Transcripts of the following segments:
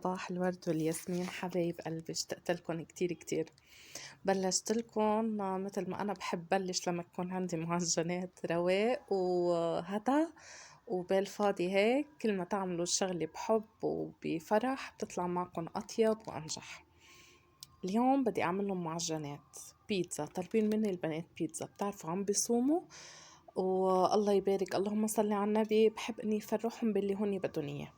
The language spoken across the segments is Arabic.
صباح الورد والياسمين حبايب قلبي، اشتقت لكم كتير كتير. بلشت لكم مثل ما أنا بحب بلش لما يكون عندي معجنات رواق وهدى وبال فاضي. هيك كل ما تعملوا الشغلة بحب وبفرح بتطلع معكم أطيب وأنجح. اليوم بدي أعمل لهم معجنات بيتزا. طالبين مني البنات بيتزا، بتعرفوا عم بيصوموا والله يبارك، اللهم صل على النبي. بحب إني فرحهم باللي هن بدهم إياه.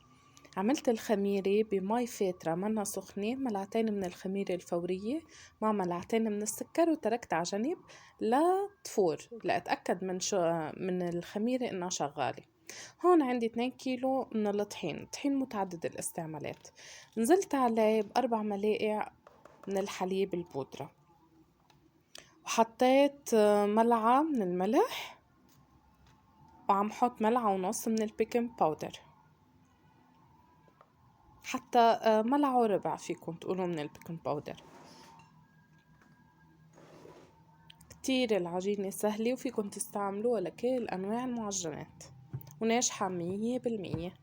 عملت الخميرة بمي فاترة منا سخنة، ملعتين من الخميرة الفورية مع ملعتين من السكر، وتركت على جنب لتفور لأتأكد من الخميرة إنها شغالة. هون عندي 2 كيلو من الطحين متعدد الاستعمالات. نزلت عليه ب4 ملاعق من الحليب البودرة، وحطيت ملعقة من الملح، وعم حط ملعقة ونص من البيكنج باودر، حتى ملعقة وربع فيكم تقولوا من البيكنج باودر. كتير العجينة سهلة وفيكم تستعملوها لكل أنواع المعجنات وناجحة 100%.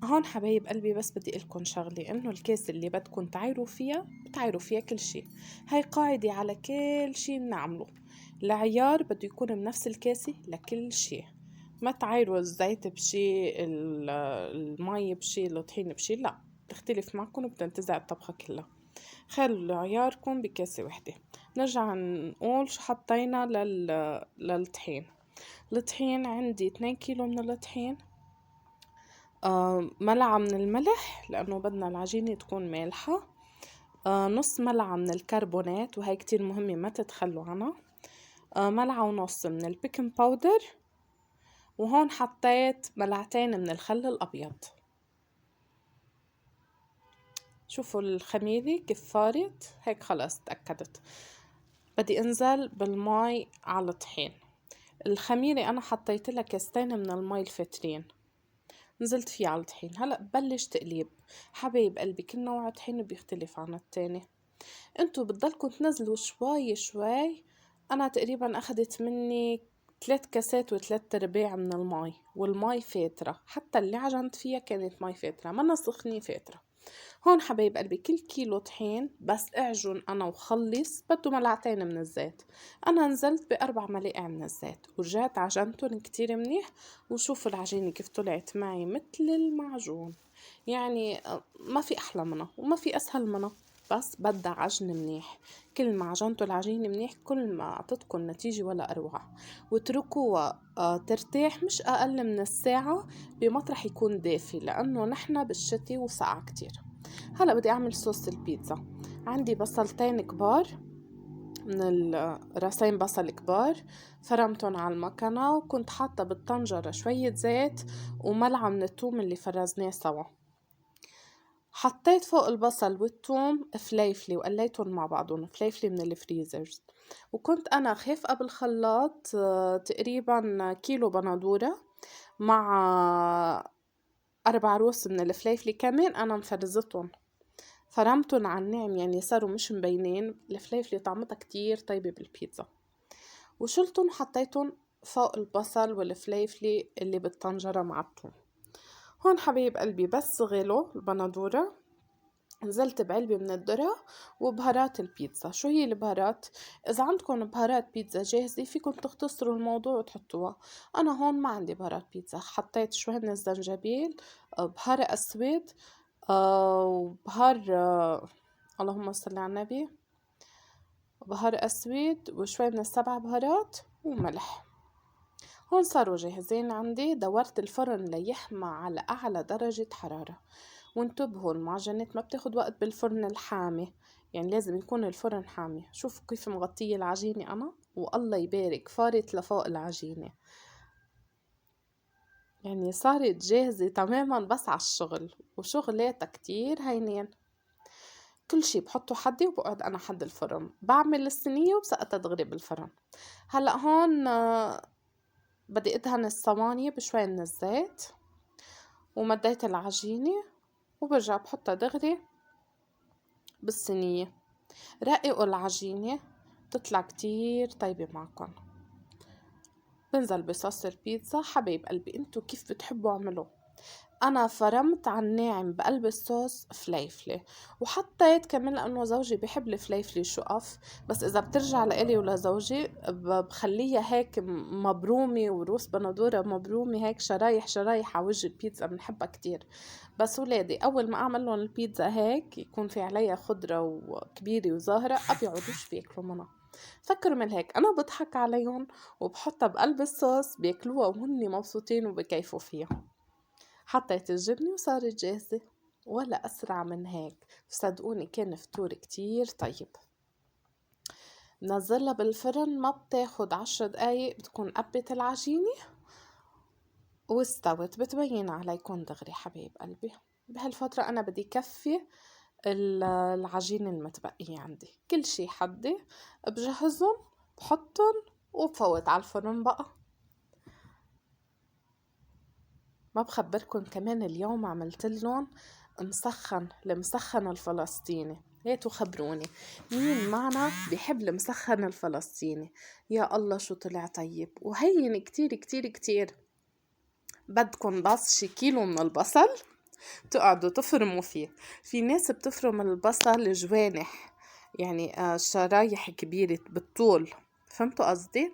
هون حبايب قلبي بس بدي قلكن شغلة، إنه الكاس اللي بدكن تعايروا فيها بتعايروا فيها كل شي. هاي قاعدة على كل شي بنعمله. العيار بده يكون بنفس الكاسة لكل شي. ما تعايروا الزيت بشي، المي بشي، الطحين بشي، لا، بتختلف معكم وبتنتزع الطبخة كلها. خلوا عياركم بكاسة وحدة. نرجع نقول شو حطينا للطحين. الطحين عندي 2 كيلو من الطحين، ملعقة من الملح لأنه بدنا العجينة تكون مالحة، نص ملعقة من الكربونات وهي كتير مهمة ما تتخلوا عنها، ملعقة ونص من البيكنج باودر، وهون حطيت ملعقتين من الخل الأبيض. شوفوا الخميرة كيف فارت، هيك خلاص تأكدت. بدي انزل بالماء على الطحين. الخميرة أنا حطيت لها كاستين من الماء الفاترين، نزلت فيه على الطحين. هلأ ببلش تقليب. حبايب قلبي كل نوع طحين بيختلف عن التاني، انتو بتضلكم تنزلوا شوي شوي. أنا تقريبا أخدت مني 3 كاسات و3 أرباع من الماء، والماء فاترة، حتى اللي عجنت فيها كانت ماء فاترة منا سخنة فاترة. هون حبايب قلبي كل كيلو طحين بس اعجن أنا وخلص بده ملعقتين من الزيت. أنا نزلت ب4 ملاعق من الزيت ورجعت عجنتهم كتير منيح. وشوفوا العجينة كيف طلعت معي مثل المعجون. يعني ما في أحلى منها وما في أسهل منها، بس بدها عجن منيح. كل ما عجنتوا العجينة منيح كل ما أعطتكم نتيجة ولا أروع. واتركوها ترتاح مش أقل من الساعة بمطرح يكون دافي، لأنه نحن بالشتي وسقع كتير. هلأ بدي أعمل صوص البيتزا. عندي بصلتين كبار من راسين بصل كبار، فرمتهم على المكنة، وكنت حاطة بالطنجرة شوية زيت وملعقة من الثوم اللي فرزناه سوا. حطيت فوق البصل والثوم فليفلي وقليتهم مع بعضهم، فليفلي من الفريزرز. وكنت أنا خافقة بالخلاط تقريبا كيلو بندورة مع 4 روس من الفليفلي كمان أنا مفرزتهم، فرمتن على الناعم يعني صاروا مش مبينين. الفليفلي طعمتها كتير طيبة بالبيتزا. وشلتن حطيتن فوق البصل والفليفلي اللي بالطنجرة مع الثوم. هون حبايب قلبي بس غلوا البندورة، نزلت بعلبة من الذرة وبهارات البيتزا. شو هي البهارات؟ إذا عندكم بهارات بيتزا جاهزة فيكم تختصروا الموضوع وتحطوها. أنا هون ما عندي بهارات بيتزا. حطيت شوي من الزنجبيل، بهار أسود، وبهار اللهم صل على النبي، بهار أسود وشوي من ال7 بهارات وملح. هون صاروا جاهزين عندي. دورت الفرن ليحمى على أعلى درجة حرارة. وانتبهوا المعجنات ما بتاخد وقت بالفرن الحامي، يعني لازم يكون الفرن حامي. شوفوا كيف مغطية العجينة أنا، والله يبارك فارت لفوق العجينة، يعني صارت جاهزة تماما بس على الشغل، وشغلاتها كتير هينين. كل شي بحطه حدي وبقعد أنا حد الفرن، بعمل الصينية وبسقطها دغري بالفرن. هلأ هون بدي ادهن الصواني بشوي من الزيت، ومديت العجينة وبرجع بحطها دغري بالصينية. رققوا العجينة تطلع كتير طيبة معكم. بنزل بصوص البيتزا. حبايب قلبي انتو كيف بتحبوا اعملوا. أنا فرمت على الناعم بقلب الصوص فليفلة، وحطيت كمان لأنه زوجي بيحب الفليفلة شقف، بس إذا بترجع لإلي ولزوجي بخليها هيك مبرومة، وروس بندورة مبرومة هيك شرايح شرايح على وجه البيتزا، بنحبها كتير. بس ولادي أول ما أعمل لهم البيتزا هيك يكون في عليها خضرة وكبيرة وظاهرة أبيعودوش بياكلوا منها. فكروا من هيك أنا بضحك عليهم وبحطها بقلب الصوص بياكلوها وهن مبسوطين وبكيفوا فيها. حطيت الجبنة وصارت جاهزة، ولا أسرع من هيك. صدقوني كان فطور كتير طيب. نزلها بالفرن ما بتاخد 10 دقايق بتكون قبت العجينة واستوت، بتبين عليكم دغري حبايب قلبي. بهالفترة أنا بدي كفي العجين المتبقية عندي، كل شي حدي بجهزهم بحطهم وبفوت على الفرن بقى. ما بخبركن كمان اليوم عملتلن المسخن الفلسطيني. هاتوا خبروني مين معنا بيحب المسخن الفلسطيني؟ يا الله شو طلع طيب وهين كتير كتير كتير. بدكن بس شي كيلو من البصل تقعدوا تفرموا فيه. في ناس بتفرم البصل جوانح، يعني شرايح كبيرة بالطول، فهمتوا قصدي؟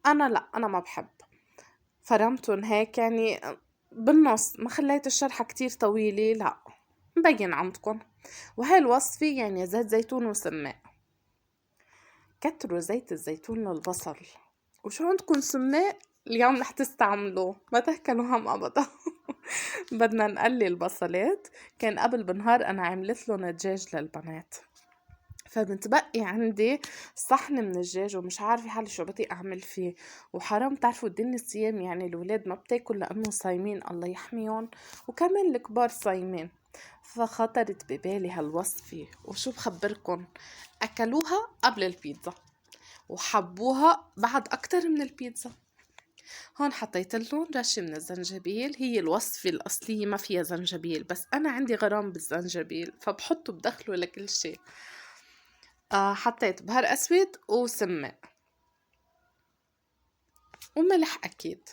أنا لا، أنا ما بحب، فرمتن هيك يعني بالنص، ما خليت الشرحة كتير طويلة، لا مبين عندكم. وهي الوصفة يعني زيت زيتون وسماق. كتروا زيت الزيتون للبصل، وشو عندكم سماق اليوم رح تستعملوه، ما تهكلوا هم أبدا. بدنا نقلي البصلات. كان قبل بنهار أنا عملت لهم دجاج للبنات، فمتبقي عندي صحن من الدجاج ومش عارفة حالي شو بدي أعمل فيه. وحرام تعرفوا الدنيا الصيام، يعني الولاد ما بتاكل لأنه صايمين الله يحميهم، وكمان الكبار صايمين. فخطرت ببالي هالوصفة، وشو بخبركن أكلوها قبل البيتزا وحبوها بعد أكتر من البيتزا. هون حطيت لهم رشة من الزنجبيل. هي الوصفة الأصلية ما فيها زنجبيل، بس أنا عندي غرام بالزنجبيل فبحطه بدخله لكل شيء. حطيت بهار أسود وسماق وملح أكيد.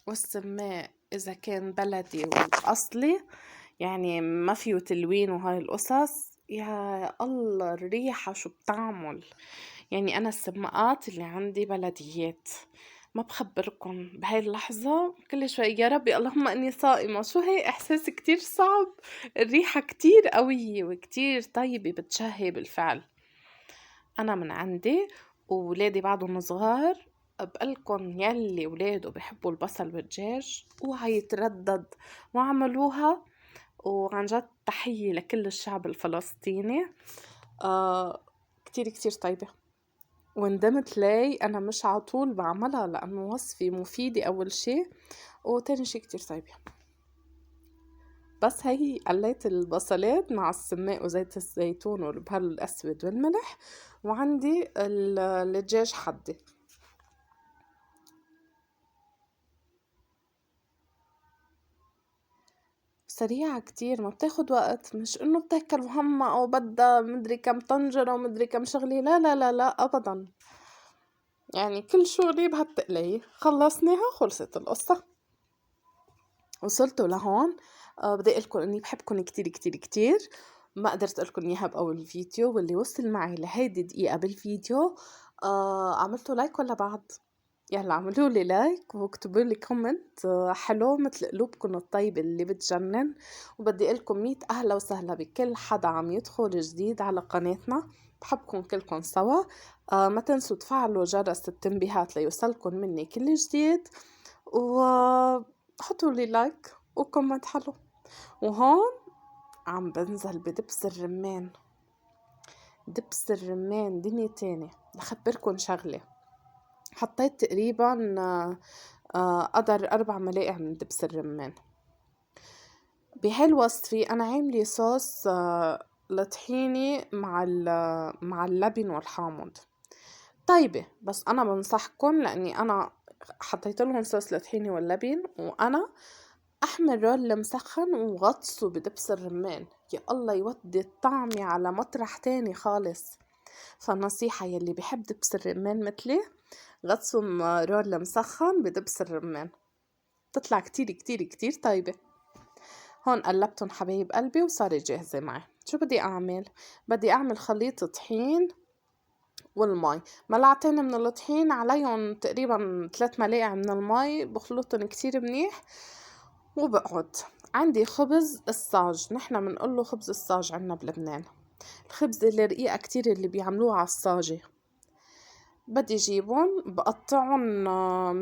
والسماق إذا كان بلدي وأصلي يعني ما فيه تلوين وهاي القصص، يا الله الريحة شو بتعمل. يعني أنا السماقات اللي عندي بلديات، ما بخبركم بهاي اللحظة كل شوي يا ربي اللهم إني صائمة. شو هي إحساس كتير صعب، الريحة كتير قوية وكتير طيبة بتشهي بالفعل. أنا من عندي وولادي بعضهم صغار، بقلكن يلي ولاده بيحبوا البصل والدجاج وهيتردد وعملوها. وعن جد تحية لكل الشعب الفلسطيني. كتير كتير طيبة، وندمت لي أنا مش عطول بعملها لأنه وصفة مفيدة أول شي، وتاني شي كتير طيبة. بس هي قليت البصلات مع السماق وزيت الزيتون والبهار الأسود والملح، وعندي الدجاج حدي. سريعة كتير، ما بتاخد وقت، مش انه بتاكل وهمة او بدها مدري كم طنجرة ومدري كم شغلة، لا لا لا لا ابدا. يعني كل شغلي بهالتقلية خلصناها خلصت القصة. وصلتوا لهون. بدي اقلكن اني بحبكن كتير كتير كتير. ما قدرت اقلكن اياها باول فيديو، واللي وصل معي لهيدي دقيقة بالفيديو عملتوا لايك ولا بعد؟ يلا اعملوا لي لايك واكتبوا لي كومنت حلو مثل قلوبكم الطيبة اللي بتجنن. وبدي اقلكم 100 اهلا وسهلا بكل حدا عم يدخل جديد على قناتنا. بحبكم كلكم سوا. ما تنسوا تفعلوا جرس التنبيهات ليوصلكم مني كل جديد، وحطوا لي لايك وكومنت حلو. وهون عم بنزل بدبس الرمان. دبس الرمان دنيا تاني. لخبركن شغلة، حطيت تقريبا قدر 4 ملاعق من دبس الرمان بهالوصفة. أنا عاملة صوص لطحيني مع اللبن والحامض طيبة، بس أنا بنصحكم لأني أنا حطيت لهم صوص لطحيني واللبن، وأنا أحمر رول مسخن وغطسه بدبس الرمان. يا الله يودي الطعم على مطرح تاني خالص. فالنصيحة يلي بيحب دبس الرمان مثلي، غطسوا رول مسخن بدبس الرمان. بتطلع كتير كتير كتير طيبة. هون قلبتن حبايب قلبي وصارت جاهزة معي. شو بدي أعمل؟ بدي أعمل خليط طحين والمي. ملعقتين من الطحين عليهم تقريبا 3 ملاعق من المي، بخلطن كتير منيح وبقعد. عندي خبز الصاج، نحنا منقوله خبز الصاج عنا بلبنان، الخبز اللي رقيقة كتير اللي بيعملوه على الصاجة. بدي جيبهم بقطعهم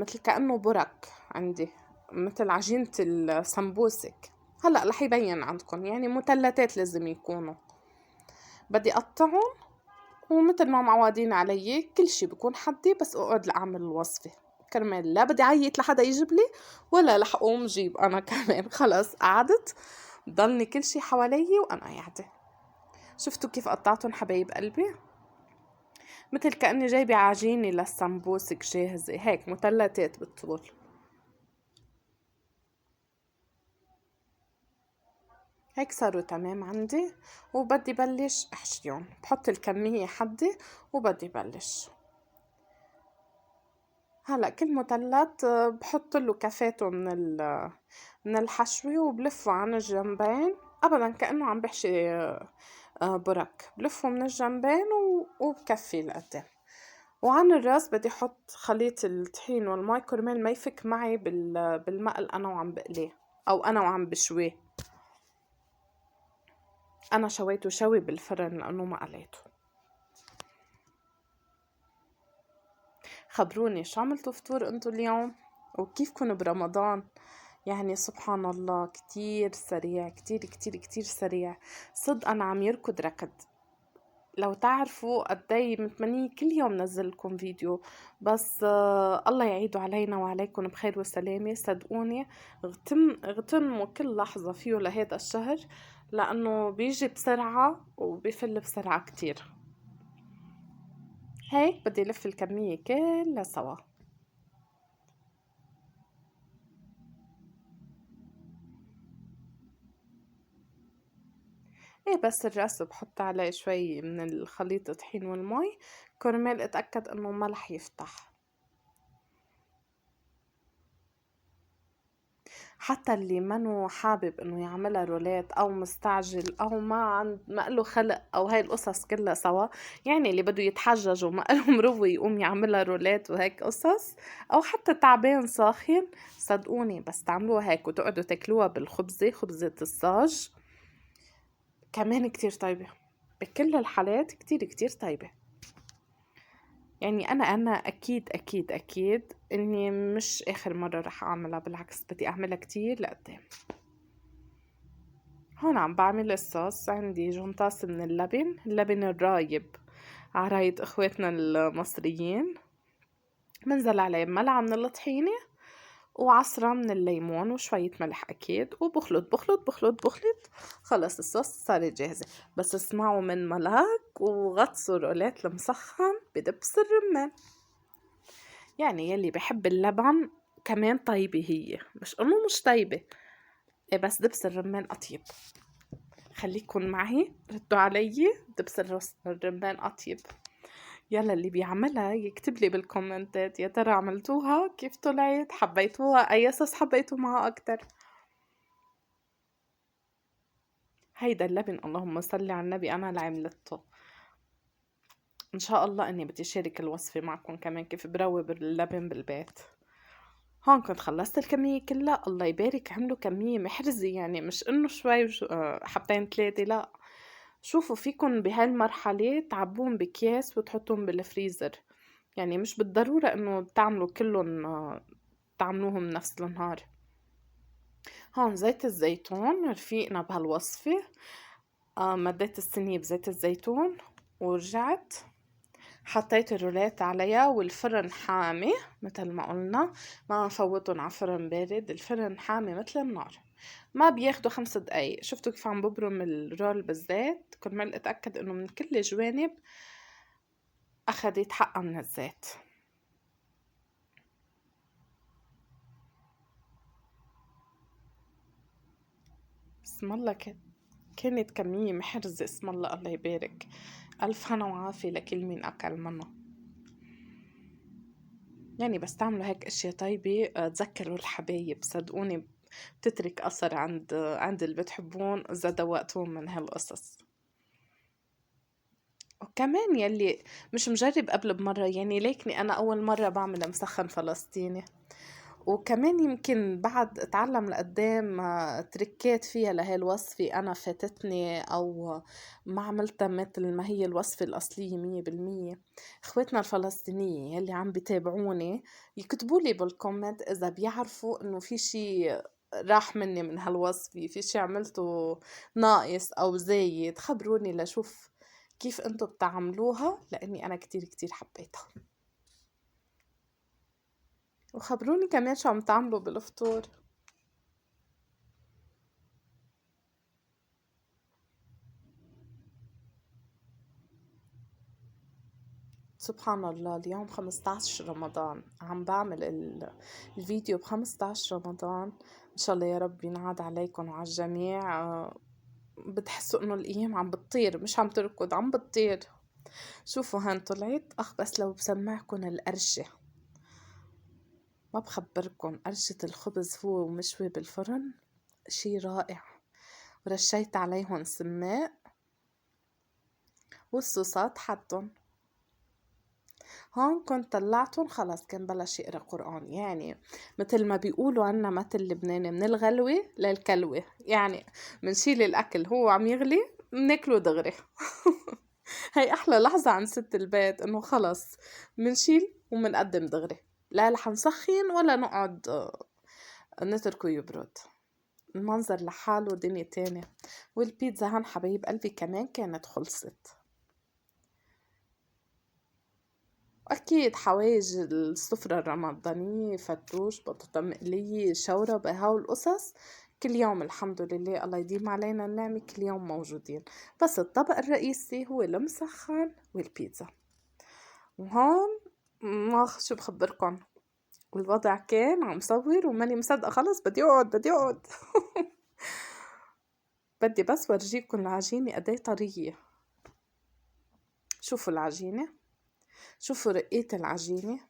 مثل كأنه برك، عندي مثل عجينة السمبوسك. هلأ رح يبين عندكم، يعني مثلثات لازم يكونوا. بدي أقطعهم ومثل ما معودين علي كل شي بكون حدي، بس أقعد لأعمل الوصفة كرمال لا بدي عيط لحدا يجيب لي ولا رح أقوم جيب أنا كمان. خلص قعدت ضلني كل شي حوالي وأنا قاعدة. شفتوا كيف قطعتهم حبايب قلبي؟ مثل كأني جايبة عجينة للسمبوسك جاهزة، هيك مثلثات بالطول. هيك صاروا تمام عندي، وبدي بلش احشيهم. بحط الكمية حدي وبدي بلش. هلا كل مثلث بحط له كفاته من الحشوة وبلفه عن الجنبين، ابدا كأنه عم بحشي برك. بلفه من الجنبين وبكفي لقدام. وعن الراس بدي احط خليط الطحين والماء كرمال ما يفك معي بالمقل انا وعم بقليه او انا وعم بشويه. انا شويته شوي بالفرن لانه ما قليته. خبروني شو عملتوا فطور انتو اليوم وكيفكن برمضان؟ يعني سبحان الله كتير سريع، كتير كتير كتير سريع. صدق انا عم يركض ركض. لو تعرفوا قدي متمنية كل يوم نزلكم فيديو، بس الله يعيدوا علينا وعليكم بخير وسلامة. صدقوني اغتنموا كل لحظة فيه لهذا الشهر، لأنه بيجي بسرعة وبيفل بسرعة كتير. هيك بدي لف الكمية كلها سوا. ايه بس الرأس بحط عليه شوي من الخليط الطحين والمي كرمال اتأكد انه ما رح يفتح. حتى اللي منو حابب انه يعملها رولات او مستعجل او ما له خلق او هاي القصص كلها سوا، يعني اللي بده يتحجج وما له مروي يقوم يعملها رولات وهيك قصص، او حتى تعبان صاخن، صدقوني بس تعملوها هيك وتقعدوا تاكلوها بالخبزة، خبزة الصاج كمان كتير طيبة. بكل الحالات كتير كتير طيبة. يعني أنا أكيد أكيد أكيد إني مش آخر مرة رح أعملها، بالعكس بدي أعملها كتير لقدام. هون عم بعمل الصوص. عندي جنطاس من اللبن الرايب عراية إخواتنا المصريين. منزل عليه ملعقة من الطحينة وعصرة من الليمون وشوية ملح أكيد، وبخلط بخلط بخلط بخلط. خلص الصوص صارت جاهزة. بس اسمعوا من ملاك وغطسوا رولات المسخن بدبس الرمان. يعني يلي بحب اللبن كمان طيبة، هي مش انه مش طيبة، إيه بس دبس الرمان أطيب. خليكن معي ردوا علي، دبس الرمان أطيب. يلا اللي بيعملها يكتب لي بالكومنتات يا ترى عملتوها كيف طلعت، حبيتوها، اي صوص حبيتوا معها اكتر. هيدا اللبن اللهم صل على النبي انا اللي عملته. ان شاء الله اني بدي شارك الوصفة معكم كمان كيف بروي باللبن بالبيت. هون كنت خلصت الكمية كلها، الله يبارك عملوا كمية محرزة، يعني مش انه شوي حبتين 3 لا. شوفوا فيكن بهالمرحلة تعبون بأكياس وتحطون بالفريزر، يعني مش بالضرورة انه تعملوا كلهم تعملوهم نفس النهار. هون زيت الزيتون رفيقنا بهالوصفة. مديت الصينية بزيت الزيتون ورجعت حطيت الرولات عليها، والفرن حامي مثل ما قلنا، ما نفوتهم على فرن بارد، الفرن حامي مثل النار. ما بياخدوا 5 دقايق. شفتوا كيف عم ببرم الرول بالزيت كرمال اتأكد انه من كل جوانب اخدت حقها من الزيت. بسم الله كانت كمية محرزة، اسم الله الله يبارك. ألف هنا وعافية لكل مين أكل منها. يعني بس تعملوا هيك اشياء طيبة تذكروا الحبايب، صدقوني بتترك اثر عند اللي بتحبون اذا دوقتوهم من هالقصص. وكمان يلي مش مجرب قبل بمرة، يعني ليكني أنا أول مرة بعمل مسخن فلسطيني، وكمان يمكن بعد اتعلم لقدام تركات فيها لهي الوصفة أنا فاتتني أو ما عملتها مثل ما هي الوصفة الأصلية 100%. إخواتنا الفلسطينية يلي عم بيتابعوني يكتبوا لي بالكومنت إذا بيعرفوا إنه في شي راح مني من هالوصفة، في شي عملته ناقص أو زايد، خبروني لشوف كيف انتو بتعملوها، لأني أنا كتير كتير حبيتها. وخبروني كمان شو عم تعملوا بالفطور. سبحان الله، اليوم 15 رمضان، عم بعمل الفيديو ب15 رمضان. إن شاء الله يا رب ينعاد عليكم وعلى الجميع. بتحسوا إنه الأيام عم بتطير، مش عم تركض، عم بتطير. شوفوا هان طلعت بس لو بسمعكم القرشة، ما بخبركم قرشة الخبز هو ومشوي بالفرن شي رائع. ورشيت عليهم سماق والصوصات حدهم. هون كنت طلعتهم خلص، كان بلش يقرأ قرآن. يعني مثل ما بيقولوا عنا مثل لبناني، من الغلوة للكلوة، يعني منشيل الأكل هو عم يغلي مناكله دغري. هاي أحلى لحظة عن ست البيت، إنه خلص منشيل ومنقدم دغري، لا رح نسخن ولا نقعد نتركه يبرد. المنظر لحاله دنيا تانية. والبيتزا هان حبايب قلبي كمان كانت خلصت. أكيد حوايج السفرة الرمضانية، فتوش، بطاطا مقلية، شوربة، هاو القصص كل يوم الحمد لله، الله يديم علينا النعمة، كل يوم موجودين. بس الطبق الرئيسي هو المسخن والبيتزا. وهون ما شو بخبركن، والوضع كان عم صور وماني مصدقة، خلص بدي أقعد. بدي بس ورجيكم العجينة قدي طرية. شوفوا العجينة، شوفوا رقية العجينة،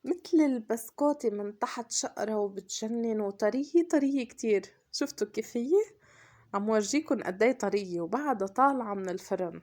مثل البسكوتة من تحت شقرة وبتجنن، وطرية كتير. شفتوا كيف هي؟ عم ورجيكم قدي طرية وبعدها طالعة من الفرن.